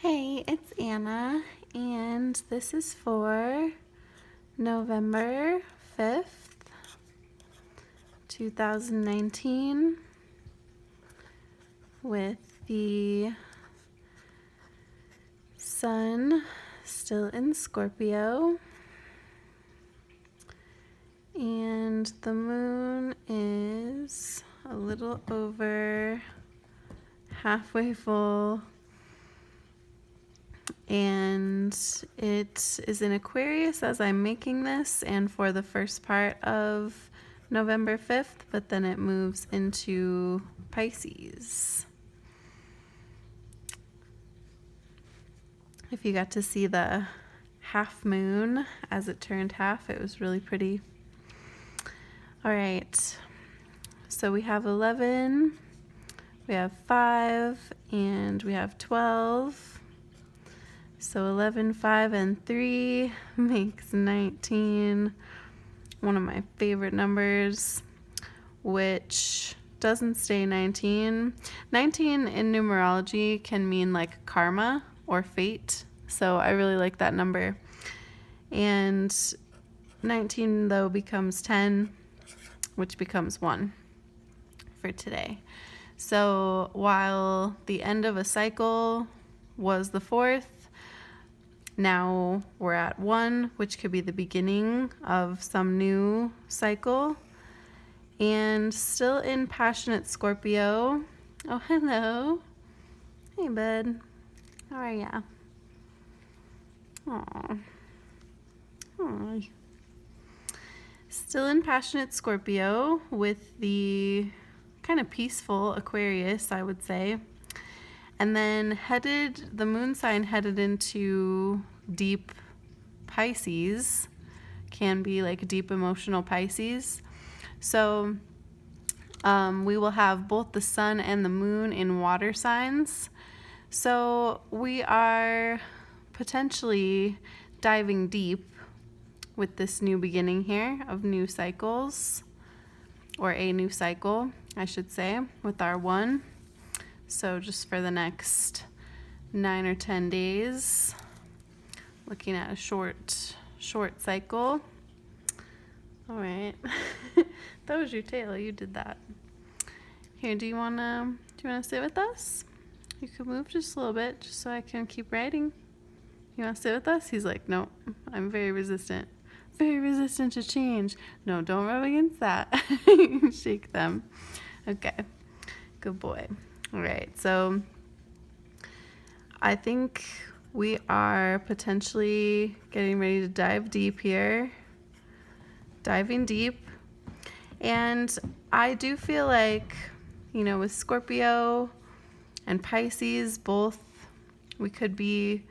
Hey, it's Anna, and this is for November 5th, 2019, with the sun still in Scorpio, and the moon is a little over halfway full. And it is in Aquarius as I'm making this, and for the first part of November 5th, but then it moves into Pisces. If you got to see the half moon as it turned half, it was really pretty. All right, so we have 11, we have 5, and we have 12. So 11, 5, and 3 makes 19, one of my favorite numbers, which doesn't stay 19. 19 in numerology can mean like karma or fate, so I really like that number. And 19, though, becomes 10, which becomes 1 for today. So while the end of a cycle was the 4th, now we're at 1, which could be the beginning of some new cycle. And still in passionate Scorpio. Oh, hello. Hey, bud. How are ya? Aw. Hi. Still in passionate Scorpio with the kind of peaceful Aquarius, I would say. And then the moon sign headed into deep Pisces, can be like deep emotional Pisces. So we will have both the sun and the moon in water signs. So we are potentially diving deep with this new beginning here of new cycles, or a new cycle, I should say, with our 1. So just for the next 9 or 10 days, looking at a short cycle. All right. That was your tail. You did that. Here, do you wanna sit with us? You could move just a little bit, just so I can keep writing. You wanna sit with us? He's like, no, I'm very resistant. Very resistant to change. No, don't rub against that. Shake them. Okay. Good boy. All right, so I think we are potentially getting ready to dive deep here. Diving deep. And I do feel like, with Scorpio and Pisces, both, we could be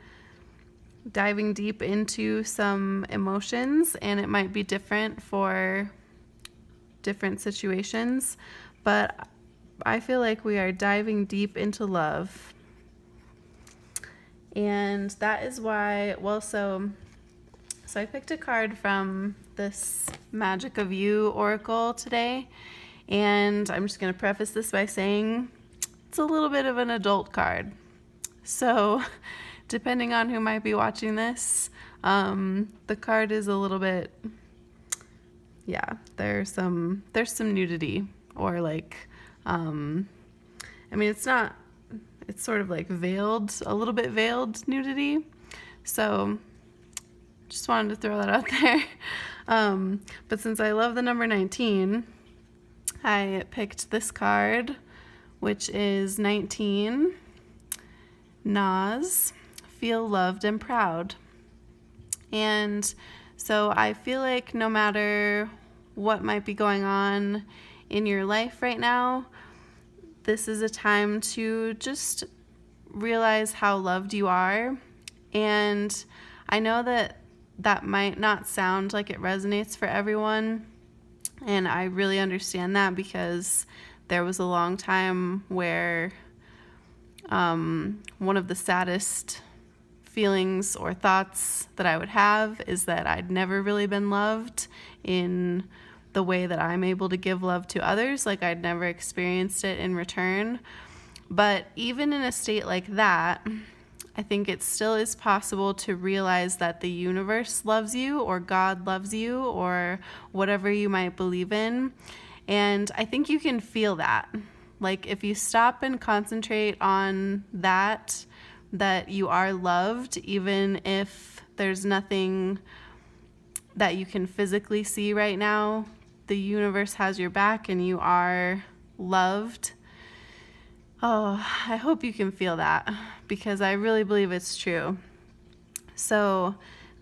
diving deep into some emotions, and it might be different for different situations, but I feel like we are diving deep into love. And that is why, so I picked a card from this Magic of You Oracle today, and I'm just going to preface this by saying it's a little bit of an adult card. So depending on who might be watching this, the card is a little bit, there's some nudity, or like, it's sort of like veiled, a little bit veiled nudity. So just wanted to throw that out there. But since I love the number 19, I picked this card, which is 19, Nas, feel loved and proud. And so I feel like no matter what might be going on in your life right now, this is a time to just realize how loved you are. And I know that might not sound like it resonates for everyone, and I really understand that, because there was a long time where one of the saddest feelings or thoughts that I would have is that I'd never really been loved in the way that I'm able to give love to others. Like, I'd never experienced it in return. But even in a state like that, I think it still is possible to realize that the universe loves you, or God loves you, or whatever you might believe in. And I think you can feel that. Like if you stop and concentrate on that you are loved, even if there's nothing that you can physically see right now, the universe has your back and you are loved. Oh, I hope you can feel that, because I really believe it's true. So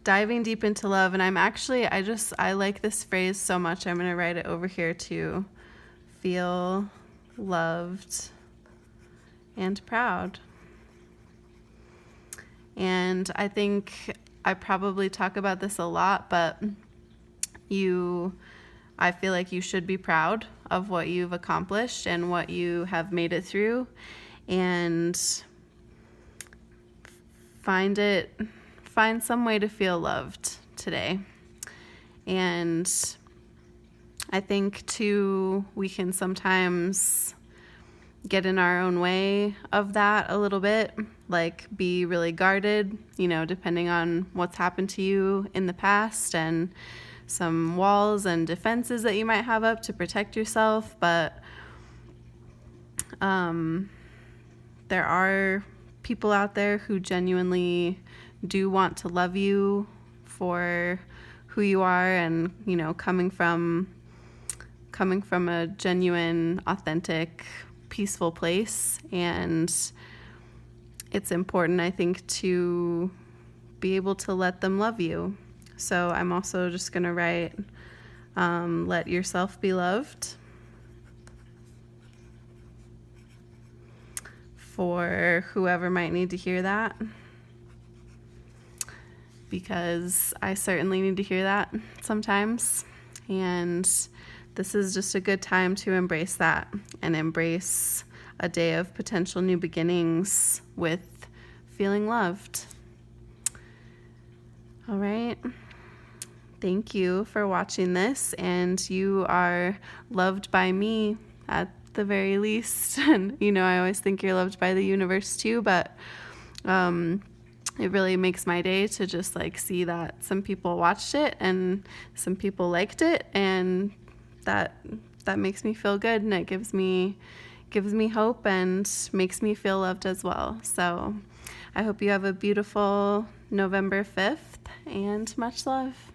diving deep into love, and I like this phrase so much, I'm going to write it over here too. Feel loved and proud. And I think I probably talk about this a lot, but I feel like you should be proud of what you've accomplished and what you have made it through, and find some way to feel loved today. And I think too, we can sometimes get in our own way of that a little bit, like be really guarded, depending on what's happened to you in the past, and some walls and defenses that you might have up to protect yourself. But there are people out there who genuinely do want to love you for who you are, and coming from a genuine, authentic, peaceful place. And it's important, I think, to be able to let them love you. So I'm also just going to write, let yourself be loved, for whoever might need to hear that, because I certainly need to hear that sometimes. And this is just a good time to embrace that, and embrace a day of potential new beginnings with feeling loved. All right. Thank you for watching this, and you are loved by me at the very least. And I always think you're loved by the universe too, but it really makes my day to just see that some people watched it and some people liked it, and that makes me feel good, and it gives me hope and makes me feel loved as well. So I hope you have a beautiful November 5th, and much love.